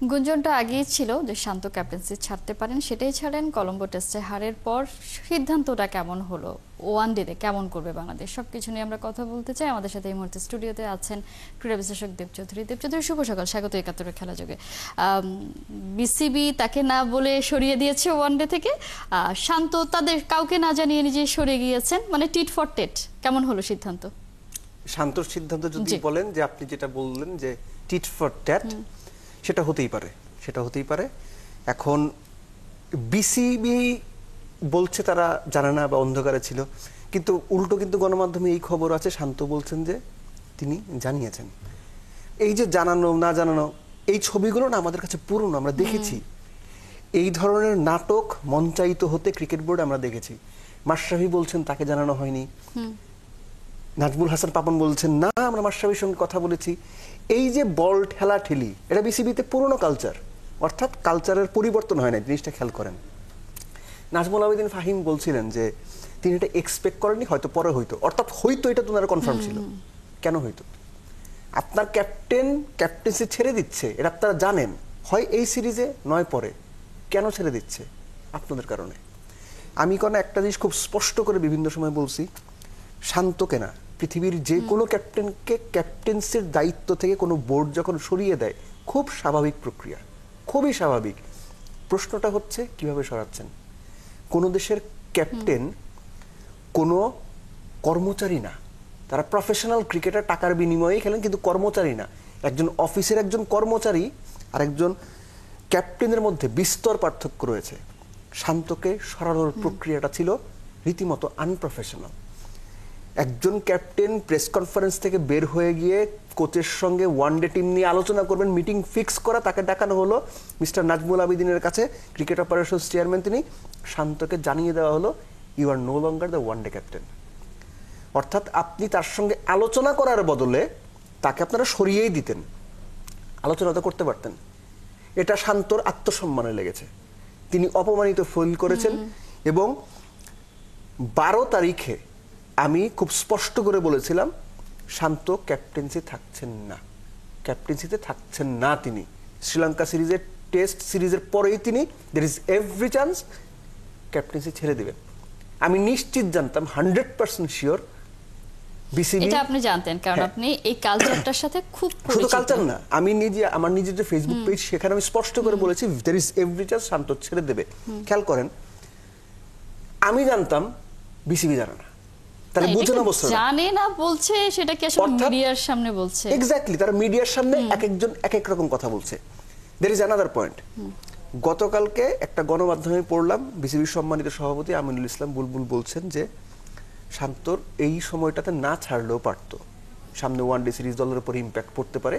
গুঞ্জনটা আগেই ছিল যে শান্ত ক্যাপ্টেন্সি ছাড়তে পারেন, সেটাই ছাড়েন। কলম্বো টেস্টে হারের পর সিদ্ধান্তটা কেমন হলো, ওয়ানডেতে কেমন করবে বাংলাদেশ, সবকিছু নিয়ে আমরা কথা বলতে চাই। আমাদের সাথে এই মুহূর্তে স্টুডিওতে আছেন ক্রীড়া বিশ্লেষক দেব চৌধুরী। দেব চৌধুরী, শুভ সকাল, স্বাগত একাত্তরের খেলা যোগে। বিসিবি তাকে না বলে সরিয়ে দিয়েছে ওয়ানডে থেকে, শান্ত তাদের কাউকে না জানিয়ে নিজে সরে গিয়েছেন, মানে টিট ফর টেট। কেমন হলো সিদ্ধান্ত? শান্তর সিদ্ধান্ত যদি বলেন যে আপনি যেটা বললেন যে টিট ফর ট্যাট, সেটা হতেই পারে। এখন বিসিবি বলছে তারা জানে না বা অন্ধকারে ছিল, কিন্তু উল্টো কিন্তু গণমাধ্যমে এই খবর আছে শান্ত বলছেন যে তিনি জানিয়েছেন। এই যে জানানো না জানানো, এই ছবিগুলো না আমাদের কাছে পুরনো, আমরা দেখেছি এই ধরনের নাটক মঞ্চায়িত হতে ক্রিকেট বোর্ডে আমরা দেখেছি। মাশরাফি বলছেন তাকে জানানো হয়নি, নাজমুল হাসান পাপন বলছেন না আমরা মাশরাফির সঙ্গে কথা বলেছি। এই যে বল ঠেলা ঠেলি, এটা বিসিবিতে পুরনো কালচার, অর্থাৎ কালচারের পরিবর্তন হয় না, জিনিসটা খেয়াল করেন। নাজমুল আবেদিন ফাহিম বলছিলেন যে তিনি এটা এক্সপেক্ট করেননি, হয়তো পরে হইতো, অর্থাৎ হইতো এটা তো ওনারা কনফার্ম ছিল। কেন হইতো? আপনার ক্যাপ্টেন্সি ছেড়ে দিচ্ছে, এটা আপনারা জানেন, হয় এই সিরিজে নয় পরে। কেন ছেড়ে দিচ্ছে? আপনাদের কারণে। আমি একটা জিনিস খুব স্পষ্ট করে বিভিন্ন সময় বলছি, শান্তকে না, পৃথিবীর যে কোনো ক্যাপ্টেনকে ক্যাপ্টেন্সির দায়িত্ব থেকে কোনো বোর্ড যখন সরিয়ে দেয়, খুব স্বাভাবিক প্রক্রিয়া, খুবই স্বাভাবিক। প্রশ্নটা হচ্ছে কিভাবে সরাচ্ছেন। কোনো দেশের ক্যাপ্টেন কোনো কর্মচারী না, তারা প্রফেশনাল ক্রিকেটার, টাকার বিনিময়ে খেলেন, কিন্তু কর্মচারী না। একজন অফিসের একজন কর্মচারী আর একজন ক্যাপ্টেনের মধ্যে বিস্তর পার্থক্য রয়েছে। শান্তকে সরানোর প্রক্রিয়াটা ছিল রীতিমতো আনপ্রফেশনাল। একজন ক্যাপ্টেন প্রেস কনফারেন্স থেকে বের হয়ে গিয়ে কোচের সঙ্গে ওয়ানডে টিম নিয়ে আলোচনা করবেন, মিটিং ফিক্স করা, তাকে ডাকানো হলো মিস্টার নাজমুল আবেদিনের কাছে, ক্রিকেট অপারেশনস চেয়ারম্যান তিনি। শান্তকে জানিয়ে দেওয়া হলো you are no longer the one day captain. অর্থাৎ আপনি তার সঙ্গে আলোচনা করার বদলে তাকে আপনারা সরিয়েই দিতেন, আলোচনা তো করতে পারতেন। এটা শান্তর আত্মসম্মানে লেগেছে, তিনি অপমানিত ফিল করেছেন। এবং 12 তারিখে আমি খুব স্পষ্ট করে বলেছিলাম শান্ত ক্যাপ্টেন্সিতে থাকছেন না তিনি। শ্রীলঙ্কা সিরিজের টেস্ট সিরিজের পরেই তিনি there is every chance captaincy ছেড়ে দেবেন। আমি নিশ্চিত জানতাম, 100% শিওর বিসিবি। এটা আপনি জানতেন কারণ আপনি এই কালচারটার সাথে খুব পরিচিত। শুধু কালচার না, আমি আমার নিজের যে ফেসবুক পেজ, সেখানে আমি স্পষ্ট করে বলেছি দের ইজ এভরি চান্স শান্ত ছেড়ে দেবে। খেয়াল করেন, আমি জানতাম, বিসিবি জানে না। তাহলে বুঝেন অবস্থা, জানে না বলছে, সেটা কি আসলে মিডিয়ার সামনে বলছে? এক্স্যাক্টলি, তারা মিডিয়ার সামনে এক একজন এক এক রকম কথা বলছে। There is another point. গতকালকে একটা গণমাধ্যমে পড়লাম, বিসিবির সম্মানিত সভাপতি আমিনুল ইসলাম বুলবুল বলছেন যে শান্তর এই সময়টাতে না ছাড়লেও পারত, সামনে ওয়ানডে সিরিজ দলের উপর ইম্প্যাক্ট পড়তে পারে,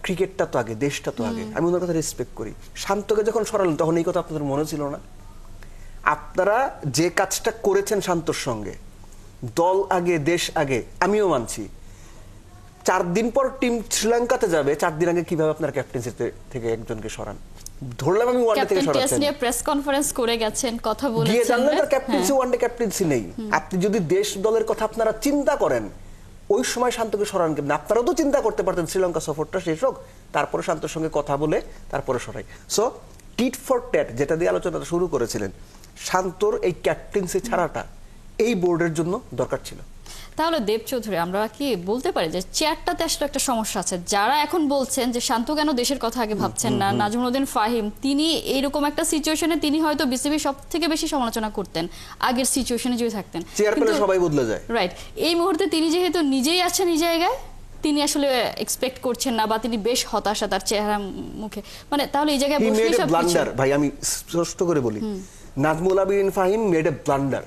ক্রিকেটটা তো আগে, দেশটা তো আগে। আমি ওনার কথা রেসপেক্ট করি। শান্তকে যখন সরালেন তখন এই কথা আপনাদের মনে ছিল না? আপনারা যে কাজটা করেছেন শান্তর সঙ্গে, দল আগে দেশ আগে, আমিও মানছি। 4 দিন পর টিম শ্রীলঙ্কাতে যাবে, 4 দিন আগে কিভাবে আপনার ক্যাপ্টেন্সি থেকে একজনকে সরান? ধরলাম আমি ওয়ানডে থেকে সরাচ্ছেন, নিয়ে প্রেস কনফারেন্স করে গেছেন, কথা বলেছেন, গিয়ে জানলেন তার ক্যাপ্টেন্সি, ওয়ানডে ক্যাপ্টেন্সি নেই। আপনি যদি দেশ দলের কথা আপনারা চিন্তা করেন, ওই সময় শান্তকে সরান কেন? আপনারাও তো চিন্তা করতে পারতেন শ্রীলঙ্কা সফরটা শেষ হোক, তারপরে শান্তর সঙ্গে কথা বলে তারপরে সরাই। সো টিট ফর ট্যাট যেটা দিয়ে আলোচনাটা শুরু করেছিলেন, শান্তর এই ক্যাপ্টেন্সি ছাড়াটা এই বোর্ডের জন্য দরকার ছিল। তাহলে দেব চৌধুরী, আমরা কি বলতে পারি যে চেয়ারটাতে আসলে একটা সমস্যা আছে? যারা এখন বলছেন যে শান্ত কেন দেশের কথা আগে ভাবছেন না, নাজমুল উদ্দিন ফাহিম, তিনি এইরকম একটা সিচুয়েশনে তিনি হয়তো বিসিবি সব থেকে বেশি সমালোচনা করতেন আগের সিচুয়েশনে যদি থাকতেন। চেয়ার পেলে সবাই বদলে যায়, রাইট। এই মুহূর্তে তিনি যেহেতু নিজেই আছেন এই জায়গায়, তিনি আসলে এক্সপেক্ট করছেন না, বা তিনি বেশ হতাশা তার চেহারা মুখে, মানে তাহলে এই জায়গায় বসে সব ব্লান্ডার। ভাই আমি স্পষ্ট করে বলি, Nazmul Abedin Fahim made a blunder.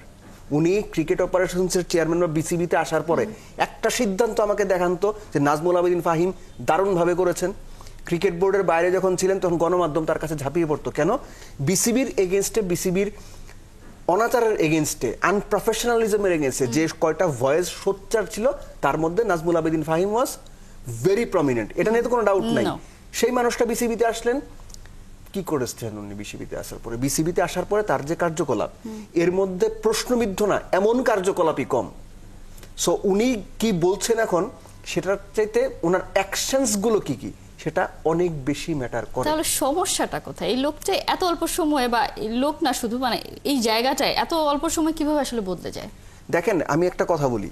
উনি ক্রিকেট অপারেশনসের চেয়ারম্যান বা বিসিবিতে আসার পরে একটা সিদ্ধান্ত আমাকে দেখান তো যে নাজমুল আবেদিন ফাহিম দারুণভাবে করেছেন। ক্রিকেট বোর্ডের বাইরে যখন ছিলেন তখন গণমাধ্যম তার কাছে ঝাঁপিয়ে পড়তো। কেন? বিসিবির এগেনস্টে, বিসিবির অনাচারের এগেনস্টে, আনপ্রফেশনালিজমের এগেনস্টে যে কয়টা ভয়েস সোচ্চার ছিল, তার মধ্যে Nazmul Abedin Fahim was very prominent. এটা নিয়ে তো কোনো ডাউট নাই। সেই মানুষটা বিসিবিতে আসলেন, কি করেছেন উনি বিসিবিতে আসার পরে? বিসিবিতে আসার পরে তার যে কার্যকলাপ, এর মধ্যে প্রশ্নবিদ্ধ না এমন কার্যকলাপই কম। সো উনি কি বলছেন এখন, সেটার চাইতে ওনার অ্যাকশনস গুলো কি কি, সেটা অনেক বেশি ম্যাটার করে। তাহলে সমস্যাটা কোথায়? এই লোকটা এত অল্প সময়ে, বা লোক না শুধু, মানে এই জায়গাটায় এত অল্প সময় কিভাবে আসলে বদলে যায়? দেখেন, আমি একটা কথা বলি,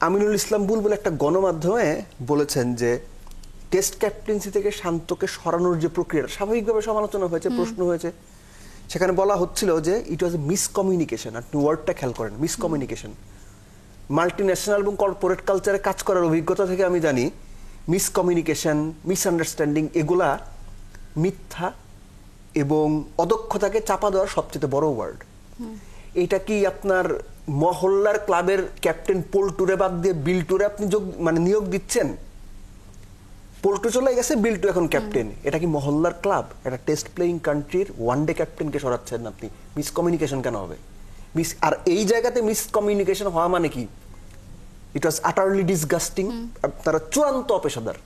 আমিনুল ইসলাম বুলবুল একটা গণমাধ্যমে বলেছেন যে টেস্ট ক্যাপ্টেন্সি থেকে শান্তকে সরানোর যে প্রক্রিয়া, স্বাভাবিকভাবে সমালোচনা হয়েছে, প্রশ্ন হয়েছে, সেখানে বলা হচ্ছিল যে ইট ওয়াজ এ মিসকমিউনিকেশন। আপনি ওয়ার্ডটা খেয়াল করেন, মিসকমিউনিকেশন। মাল্টি ন্যাশনাল এবং কর্পোরেট কালচারে কাজ করার অভিজ্ঞতা থেকে আমি জানি মিসকমিউনিকেশন, মিসআন্ডারস্ট্যান্ডিং এগুলা মিথ্যা এবং অদক্ষতাকে চাপা দেওয়ার সবচেয়ে বড় ওয়ার্ড। এটা কি আপনার মহল্লার ক্লাবের ক্যাপ্টেন পল্টুরে বাদ দিয়ে বিল্টুরে আপনি নিয়োগ দিচ্ছেন? পল্টু চলে গেছে, বিল্টু এখন ক্যাপ্টেন। এটা কি মহল্লার ক্লাব? এটা টেস্ট প্লেয়িং কান্ট্রির ওয়ানডে ক্যাপ্টেনকে সরাচ্ছেন আপনি। মিসকমিউনিকেশন কেন হবে? আর এই জায়গাতে মিসকমিউনিকেশন হওয়া মানে কি? ইট ওয়াজ আটারলি ডিসগাস্টিং। আপনারা চূড়ান্ত অপেশাদার।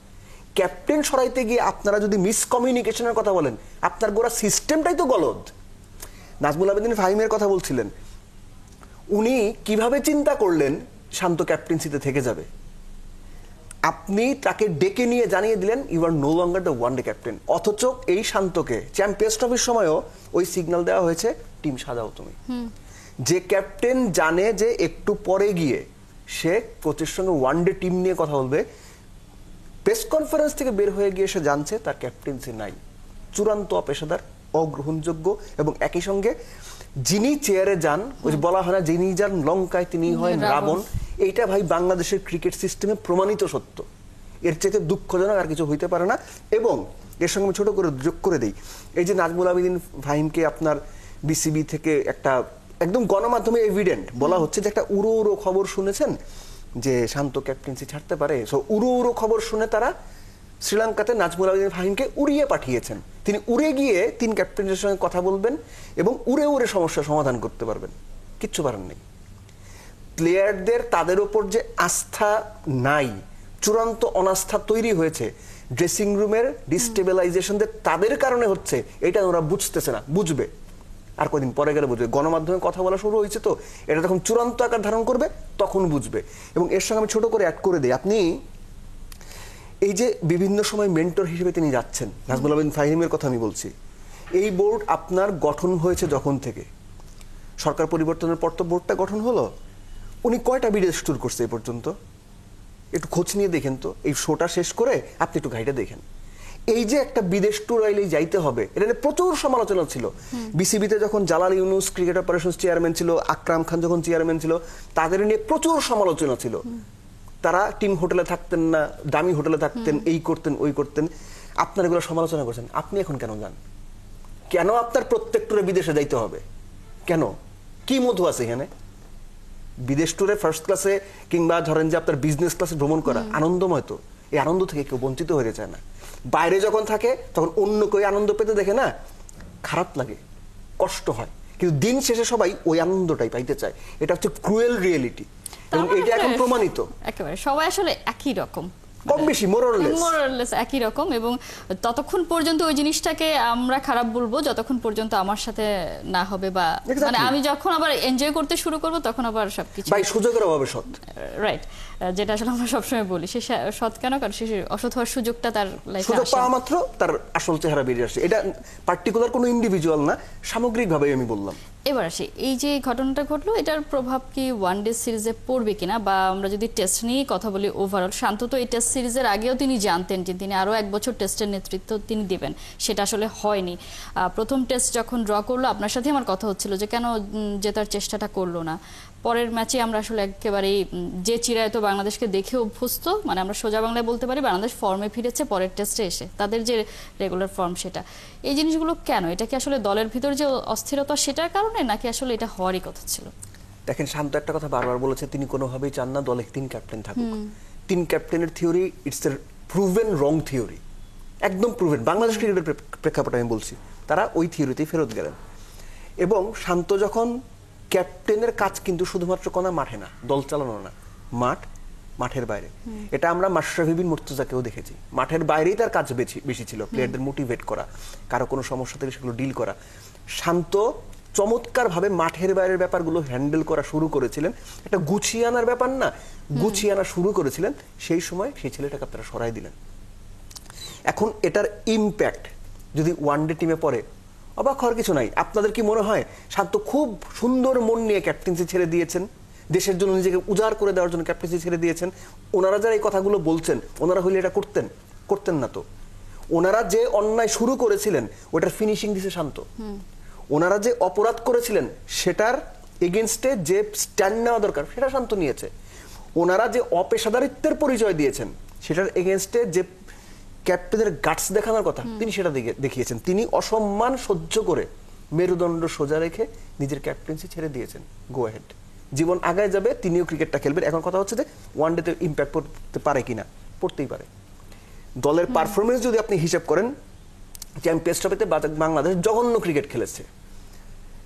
ক্যাপ্টেন সরাইতে গিয়ে আপনারা যদি মিসকমিউনিকেশনের কথা বলেন, আপনার গোড়া সিস্টেমটাই তো গলদ। নাজমুল আবেদিন ফাহিমের কথা বলছিলেন, উনি কিভাবে চিন্তা করলেন শান্ত ক্যাপ্টেন্সিতে থেকে যাবে? আপনি তাকে ডেকে নিয়ে জানিয়ে দিলেন you are no longer the one day captain. অথচ এই শান্তকে চ্যাম্পিয়ন্স ট্রফির সময়ও ওই সিগন্যাল দেওয়া হয়েছে, টিম সাজাও তুমি। যে ক্যাপ্টেন জানে যে একটু পরে গিয়ে সে কোচের সঙ্গে ওয়ান ডে টিম নিয়ে কথা বলবে, প্রেস কনফারেন্স থেকে বের হয়ে গিয়ে সে জানছে তার ক্যাপ্টেন্সি নাই। চূড়ান্ত অপেশাদার, অগ্রহণযোগ্য। এবং একই সঙ্গে যিনি চেয়ারে যান, ওই বলা হয় না যিনি যান লঙ্কায় তিনি হয় রাবণ, এইটা ভাই বাংলাদেশের ক্রিকেট সিস্টেমে প্রমাণিত সত্য। এর চাইতে দুঃখজনক আর কিছু হইতে পারে না। এবং এর সঙ্গে আমি ছোট করে যোগ করে দিই, এই যে নাজমুল আবেদিন ফাহিমকে আপনার বিসিবি থেকে একটা একদম গণমাধ্যমে এভিডেন্ট বলা হচ্ছে যে একটা উড়ো উড়ো খবর শুনেছেন যে শান্ত ক্যাপ্টেন্সি ছাড়তে পারে। সো উড়ো উড়ো খবর শুনে তারা শ্রীলঙ্কাতে নাজমুল আবেদিন ফাহিমকে উড়িয়ে পাঠিয়েছেন। তিনি উড়ে গিয়ে 3 ক্যাপ্টেনের সঙ্গে কথা বলবেন এবং উড়ে উড়ে সমস্যার সমাধান করতে পারবেন। কিচ্ছু পারেন নেই। প্লেয়ারদের তাদের উপর যে আস্থা নাই, চূড়ান্ত অনাস্থা তৈরি হয়েছে, ড্রেসিং রুমের ডিস্টেবিলাইজেশন তাদের কারণে হচ্ছে, এটা ওরা বুঝতেছে না। বুঝবে আর কদিন পরে গেলে বুঝবে। গণমাধ্যমে কথা বলা শুরু হয়েছে, তো এটা যখন চূড়ান্ত আকার ধারণ করবে তখন বুঝবে। এবং এর সঙ্গে আমি ছোট করে অ্যাড করে দিই, আপনি এই যে বিভিন্ন সময় মেন্টর হিসেবে তিনি যাচ্ছেন, নাজমুল আবেদিন ফাহিমের কথা আমি বলছি। এই বোর্ড আপনার গঠন হয়েছে যখন থেকে, সরকার পরিবর্তনের পর তো বোর্ডটা গঠন হলো, উনি কয়টা বিদেশ ট্যুর করছে এই পর্যন্ত? একটু খোঁজ নিয়ে দেখেন তো। এই শোটা শেষ করে আপনি একটু গাইডে দেখেন। এই যে একটা বিদেশ ট্যুর আইলেই যাইতে হবে, এটা নিয়ে প্রচুর সমালোচনা ছিল। বিসিবিতে যখন Jalal Yunus cricket operations chairman ছিল, আকরাম খান যখন চেয়ারম্যান ছিল, তাদের নিয়ে প্রচুর সমালোচনা ছিল। তারা টিম হোটেলে থাকতেন না, দামি হোটেলে থাকতেন, এই করতেন ওই করতেন। আপনারা এগুলো সমালোচনা করছেন। আপনি এখন কেন যান? কেন আপনার প্রত্যেক ট্যুরে বিদেশে যাইতে হবে? কেন? কি মধু আছে এখানে? বিদেশ ট্যুরে ফার্স্ট ক্লাসে কিংবা ধরেন যে আপনার বিজনেস ক্লাসে ভ্রমণ করা আনন্দময়, তো এই আনন্দ থেকে কেউ বঞ্চিত হয়ে যায় না। বাইরে যখন থাকে তখন অন্য কেউ আনন্দ পেতে দেখে না, খারাপ লাগে, কষ্ট হয়, কিন্তু দিন শেষে সবাই ওই আনন্দটাই পাইতে চায়। এটা হচ্ছে ক্রুয়েল রিয়েলিটি এবং এটা এখন প্রমাণিত। একেবারে সবাই আসলে একই রকম, কম বেশি মোরলেস একই রকম। এবং ততক্ষণ পর্যন্ত ওই জিনিসটাকে আমরা খারাপ বলবো যতক্ষণ পর্যন্ত আমার সাথে না হবে, বা মানে আমি যখন আবার এনজয় করতে শুরু করব তখন আবার সবকিছু ভাই সুযোগের অভাবে সৎ, রাইট, যেটা আসলে আমরা সবসময় বলি। সে সৎ কেন? কারণ সে অসৎ হওয়ার সুযোগটা তার লাইফে সুযোগ পাওয়া মাত্র তার আসল চেহারা বেরিয়ে আসে। এটা পার্টিকুলার কোনো ইন্ডিভিজুয়াল না, সামগ্রিকভাবে আমি বললাম। এবার আসি, এই যে ঘটনাটা ঘটলো, এটার প্রভাব কি ওয়ানডে সিরিজে পড়বে কিনা? বা আমরা যদি টেস্ট নিয়ে কথা বলি ওভারঅল, শান্ত তো এই টেস্ট সিরিজের আগেও তিনি জানতেন যে তিনি আরও 1 বছর টেস্টের নেতৃত্ব তিনি দেবেন, সেটা আসলে হয়নি। প্রথম টেস্ট যখন ড্র করলো, আপনার সাথে আমার কথা হচ্ছিল যে কেন জেতার চেষ্টাটা করলো না। পরের ম্যাচে আমরা আসলে একেবারেই যে চিরায়ত বাংলাদেশকে দেখে অভ্যস্ত, মানে আমরা সোজা বাংলায় বলতে পারি বাংলাদেশ ফর্মে ফিরেছে পরের টেস্টে এসে, তাদের যে রেগুলার ফর্ম সেটা। এই জিনিসগুলো কেন? এটা কি আসলে দলের ভিতর যে অস্থিরতা সেটার কারণে, নাকি আসলে এটা হওয়ারই কথা ছিল? দেখেন, শান্ত একটা কথা বারবার বলেছে, তিনি কোনোভাবেই চান না দলে 3 ক্যাপ্টেন থাকুক। 3 ক্যাপ্টেনের theory it's a proven wrong theory, একদম প্রুভেন। বাংলাদেশ ক্রিকেটের প্রেক্ষাপটে আমি বলছি, তারা ওই থিওরিতেই ফেরত গেলেন। এবং শান্ত যখন ক্যাপ্টেনের কাজ কিন্তু শুধুমাত্র কোনো মাঠে না, দল চালানো না, মাঠের বাইরে। এটা আমরা মাশরাফি বিন মুর্তজাকেও দেখেছি, মাঠের বাইরেই তার কাজ বেশি ছিল, প্লেয়ারদের মোটিভেট করা, কারো কোনো সমস্যা থেকে সেগুলো ডিল করা। শান্ত চমৎকারভাবে মাঠের বাইরের ব্যাপারগুলো হ্যান্ডেল করা শুরু করেছিলেন, একটা গুছিয়ে আনার ব্যাপার না, গুছিয়ে আনা শুরু করেছিলেন, সেই সময় সেই ছেলেটাকে আপনারা সরাই দিলেন। এখন এটার ইম্প্যাক্ট যদি ওয়ানডে টিমে পড়ে, অবাক হওয়ার কিছু নাই। আপনাদের কি মনে হয় শান্ত খুব সুন্দর মন নিয়ে ক্যাপ্টেন্সি ছেড়ে দিয়েছেন, দেশের জন্য নিজেকে উজাড় করে দেওয়ার জন্য ক্যাপ্টেন্সি ছেড়ে দিয়েছেন? ওনারা যারা এই কথাগুলো বলছেন, ওনারা হইলে এটা করতেন না তো। ওনারা যে অন্যায় শুরু করেছিলেন ওটার ফিনিশিং দিছে শান্ত। ওনারা যে অপরাধ করেছিলেন সেটার এগেনস্টে যে স্ট্যান্ড নেওয়া দরকার সেটা শান্ত নিয়েছে। ওনারা যে অপেশাদারিত্বের পরিচয় দিয়েছেন সেটার এগেনস্টে যে ক্যাপ্টেনের গাটস দেখানোর কথা তিনি সেটা দেখিয়েছেন। তিনি অসম্মান সহ্য করে মেরুদণ্ড সোজা রেখে নিজের ক্যাপ্টেন্সি ছেড়ে দিয়েছেন। গো অ্যাহেড, জীবন আগায় যাবে, তিনিও ক্রিকেটটা খেলবেন। এখন কথা হচ্ছে যে ওয়ানডেতে ইম্প্যাক্ট পড়তে পারে কিনা, পড়তেই পারে। দলের পারফরমেন্স যদি আপনি হিসাব করেন, চ্যাম্পিয়ন্স ট্রফিতে বাংলাদেশ জঘন্য ক্রিকেট খেলেছে।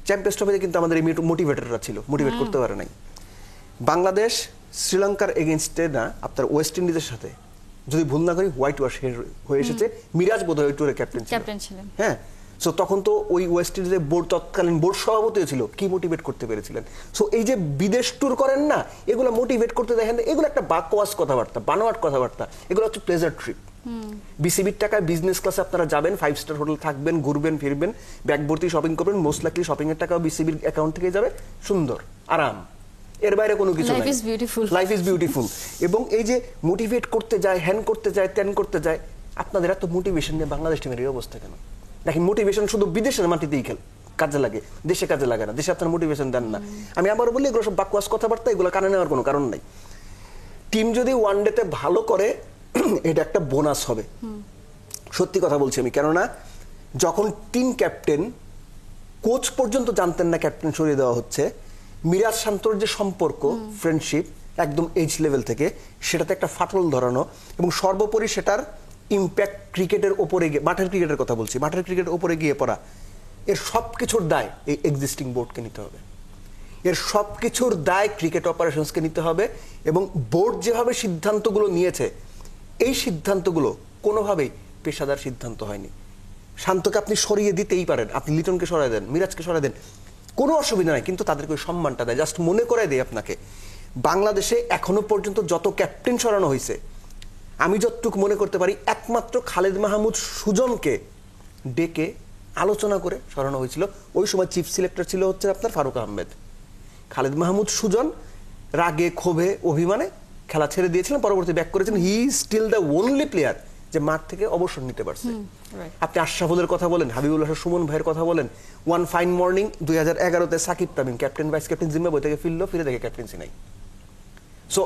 চ্যাম্পিয়ন্স ট্রফিতে কিন্তু আমাদের এই মোটিভেটররা ছিল, মোটিভেট করতে পারে নাই। বাংলাদেশ শ্রীলঙ্কার এগেনস্টে না, আপনার ওয়েস্ট ইন্ডিজের সাথে যদি ভুল না করি হোয়াইট ওয়াশ হয়ে এসেছে, মিরাজ বোধহয় ওই টুরে ক্যাপ্টেন ছিলেন। হ্যাঁ, সো তখন তো ওই ওয়েস্ট ইন্ডিজের তৎকালীন বোর্ড সভাপতিও ছিল, কি মোটিভেট করতে পেরেছিলেন? সো এই যে বিদেশ ট্যুর করেন না, এগুলো মোটিভেট করতে দেখেন, এগুলো একটা বাকওয়াস কথাবার্তা, বানোয়াট কথাবার্তা, এগুলো হচ্ছে প্লেজার ট্রিপ। বিসিবির টাকায় বিজনেস ক্লাসে আপনারা যাবেন, 5 স্টার হোটেল থাকবেন, ঘুরবেন ফিরবেন, ব্যাগ ভর্তি শপিং করবেন, মোস্ট লাইকলি শপিং এর টাকাও বিসিবির অ্যাকাউন্ট থেকে যাবে, সুন্দর আরাম, এর বাইরে কোনো কিছু নাই। Life is beautiful. এবং এই যে মোটিভেট করতে যায়, হ্যান করতে যায়, ত্যান করতে যায়, আপনাদের এত মোটিভেশন নিয়ে বাংলাদেশ টিমের এই অবস্থা কেন? দেখেন, মোটিভেশন শুধু বিদেশের মাটিতেই কাজে লাগে, দেশে কাজে লাগে না। দেশে আপনার মোটিভেশন দেন না। আমি আবার বলি, এগুলো সব বাকওয়াস কথাবার্তা, এগুলো কানে নেওয়ার কোনো কারণ নাই। টিম যদি ওয়ানডেতে ভালো করে, এটা একটা বোনাস হবে, সত্যি কথা বলছি আমি। কেননা যখন টিম ক্যাপ্টেন, কোচ পর্যন্ত জানতেন না ক্যাপ্টেন সরিয়ে দেওয়া হচ্ছে, মিরাজ শান্তর যে সম্পর্ক, ফ্রেন্ডশিপ একদম এজ লেভেল থেকে, সেটাতে একটা ফাটল ধরানো, এবং সর্বোপরি সেটার ইম্প্যাক্ট ক্রিকেটের ওপরে গিয়ে, মাঠের ক্রিকেটের কথা বলছি, মাঠের ক্রিকেটের ওপরে গিয়ে পড়া, এর সব কিছুর দায় এই এক্সিস্টিং বোর্ডকে নিতে হবে। এর সব কিছুর দায় ক্রিকেট অপারেশনসকে নিতে হবে। এবং বোর্ড যেভাবে সিদ্ধান্তগুলো নিয়েছে, এই সিদ্ধান্তগুলো কোনোভাবেই পেশাদার সিদ্ধান্ত হয়নি। শান্তকে আপনি সরিয়ে দিতেই পারেন, আপনি লিটনকে সরাই দেন, মিরাজকে সরাই দেন, কোনো অসুবিধা নাই, কিন্তু তাদেরকে ওই সম্মানটা দেয়। জাস্ট মনে করাই দেয় আপনাকে, বাংলাদেশে এখনো পর্যন্ত যত ক্যাপ্টেন সরানো হয়েছে, আমি যতটুকু মনে করতে পারি, একমাত্র খালেদ মাহমুদ সুজনকে ডেকে আলোচনা করে সরানো হয়েছিল। ওই সময় চিফ সিলেক্টর ছিল হচ্ছে আপনার ফারুক আহমেদ। খালেদ মাহমুদ সুজন রাগে, ক্ষোভে, অভিমানে খেলা ছেড়ে দিয়েছিলেন, পরবর্তী ব্যাক করেছেন। He is still the only player যে মাঠ থেকে অবসর নিতে পারছে। আপনি আশরাফুলের কথা বলেন, হাবিবুল হাসান সুমন ভাইয়ের কথা বলেন। ওয়ান ফাইন মর্নিং 2011-তে Shakib Tamim captain, vice captain Zimbabwe থেকে ফিরে দেখে ক্যাপ্টেন্সি নাই। সো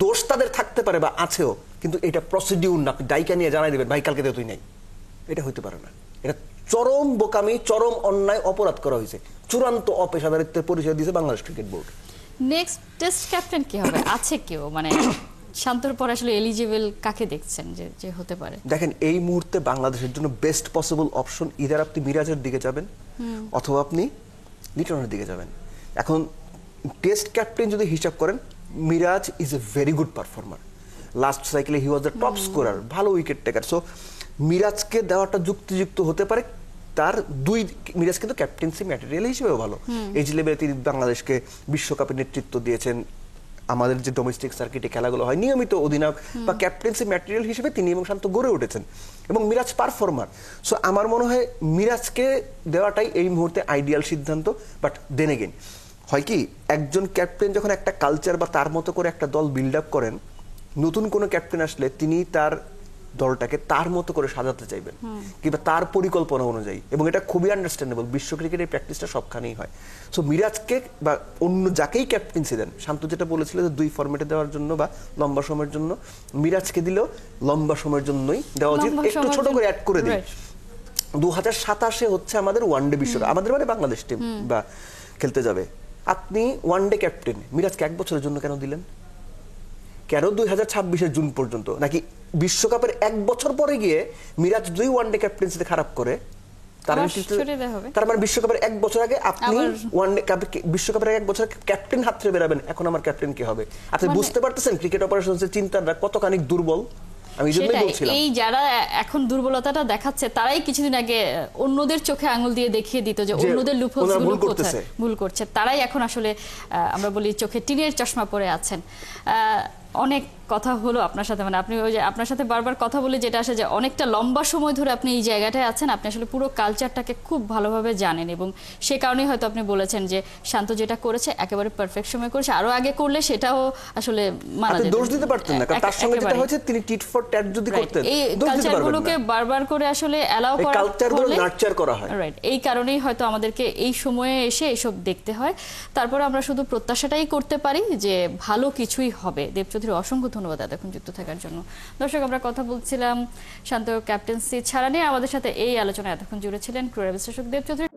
দোষ তাদের থাকতে পারে বা আছেও, কিন্তু এটা প্রসিডিউর না, আপনি ডাইকা নিয়ে জানাই দেবেন ভাই কালকে তুই নাই, এটা হইতে পারে না। এটা চরম বোকামি, চরম অন্যায়, অপরাধ করা হয়েছে, চূড়ান্ত অপেশাদারিত্বের পরিচয় দিয়েছে Bangladesh cricket board. Next test captain কি হবে? আছে কেউ মানে শান্তর পর আসলে এলিজিবল কাকে দেখছেন যে হতে পারে? দেখেন, এই মুহূর্তে বাংলাদেশের জন্য বেস্ট পসিবল অপশন ইদার আপনি মিরাজের দিকে যাবেন অথবা আপনি লিটনের দিকে যাবেন। এখন টেস্ট ক্যাপ্টেন যদি হিসাব করেন, Miraz is a very good performer. Last সাইকেলে he was the top scorer, ভালো উইকেট টেকার। সো মিরাজকে দেওয়াটা যুক্তিযুক্ত হতে পারে। তার মিরাজ কিন্তু ক্যাপ্টেন্সি ম্যাটেরিয়াল হিসেবেও ভালো। এই লেভেলে তিনি বাংলাদেশকে বিশ্বকাপে নেতৃত্ব দিয়েছেন। আমাদের যে ডোমেস্টিক সার্কিটে খেলাগুলো হয়, নিয়মিত অধিনায়ক বা ক্যাপ্টেন্সি ম্যাটেরিয়াল হিসেবে তিনি এবং শান্ত গড়ে উঠেছেন, এবং মিরাজ পারফর্মার। সো আমার মনে হয় মিরাজকে দেওয়াটাই এই মুহূর্তে আইডিয়াল সিদ্ধান্ত। বাট দেন এগেইন হয় কি, একজন ক্যাপ্টেন যখন একটা কালচার বা তার মতো করে একটা দল বিল্ড আপ করেন, নতুন কোনো ক্যাপ্টেন আসলে তিনি তার দলটাকে তার মতো করে সাজাতে চাইবেন, কিংবা তার পরিকল্পনা অনুযায়ী, এবং এটা খুবই আন্ডারস্ট্যান্ডেবল। বিশ্ব ক্রিকেটের এই প্র্যাকটিসটা সবখানেই হয়। সো মিরাজকে বা অন্য যাকেই ক্যাপ্টেন্সি দেন, শান্ত যেটা বলেছিল যে 2 ফরম্যাটে দেওয়ার জন্য বা লম্বা সময়ের জন্য, মিরাজকে দিলেও লম্বা সময়ের জন্যই দেওয়া উচিত। একটু ছোট করে অ্যাড করে দিই, 2027-এ হচ্ছে আমাদের ওয়ানডে বিশ্বকাপ, আমাদের মানে বাংলাদেশ টিম বা খেলতে যাবে। আপনি ওয়ানডে ক্যাপ্টেন মিরাজকে 1 বছরের জন্য কেন দিলেন? কেন 2026-এর জুন পর্যন্ত? নাকি বিশ্বকাপের 1 বছর পরে গিয়ে মিরাজ 2 ওয়ানডে ক্যাপ্টেন্সিতে খারাপ করে, তার মানে বিশ্বকাপের 1 বছর আগে আপনি ওয়ানডে বিশ্বকাপের 1 বছর ক্যাপ্টেন হাত ধরে বেরাবেন, এখন আমার ক্যাপ্টেন কে হবে? আপনি বুঝতে পারতেছেন ক্রিকেট অপারেশনসের চিন্তাটা কতখানি দুর্বল? আমি এই জন্যই সেটাই, বলছিলাম। এই যারা এখন দুর্বলতাটা দেখাচ্ছে তারাই কিছুদিন আগে অন্যদের চোখে আঙুল দিয়ে দেখিয়ে দিত যে যে অন্যদের লুপহোলস ওনারা গুলো ভুল করতেছে। কোথায় ভুল করছে, তারাই এখন আসলে আমরা বলি চোখে টিনের চশমা পরে আছেন। অনেক কথা হলো আপনার সাথে, মানে আপনি ওই যে আপনার সাথে বারবার কথা বলে যেটা আসে যে অনেকটা লম্বা সময় ধরে আপনি এই জায়গাটায় আছেন, আপনি আসলে পুরো কালচারটাকে খুব ভালোভাবে জানেন এবং সে কারণেই হয়তো আপনি বলেছেন যে শান্ত যেটা করেছে একেবারে পারফেক্ট সময় করেছে, আরো আগে করলে সেটাও আসলে মানা আপনি যেত। দোষ দিতে পারতেন না, কারণ তার সঙ্গে যেটা হয়েছে তিনি টিট ফর ট্যাট যদি করতেন এই দোষ দিতে পারবেন কালচারগুলোকে না। বারবার করে আসলে অ্যালাউ এই করা কালচারগুলো হলে নার্চার করা হয়। রাইট, এই কারণেই হয়তো আমাদেরকে এই সময়ে এসে এসব দেখতে হয়। তারপরে আমরা শুধু প্রত্যাশাটাই করতে পারি যে ভালো কিছুই হবে। দেব চৌধুরী, অসংখ্য ধন্যবাদ এতক্ষণ যুক্ত থাকার জন্য। দর্শক, আমরা কথা বলছিলাম শান্ত ক্যাপ্টেন্সি ছাড়া নিয়ে। আমাদের সাথে এই আলোচনায় এতক্ষণ জুড়ে ছিলেন ক্রীড়া বিশ্লেষক দেব চৌধুরী।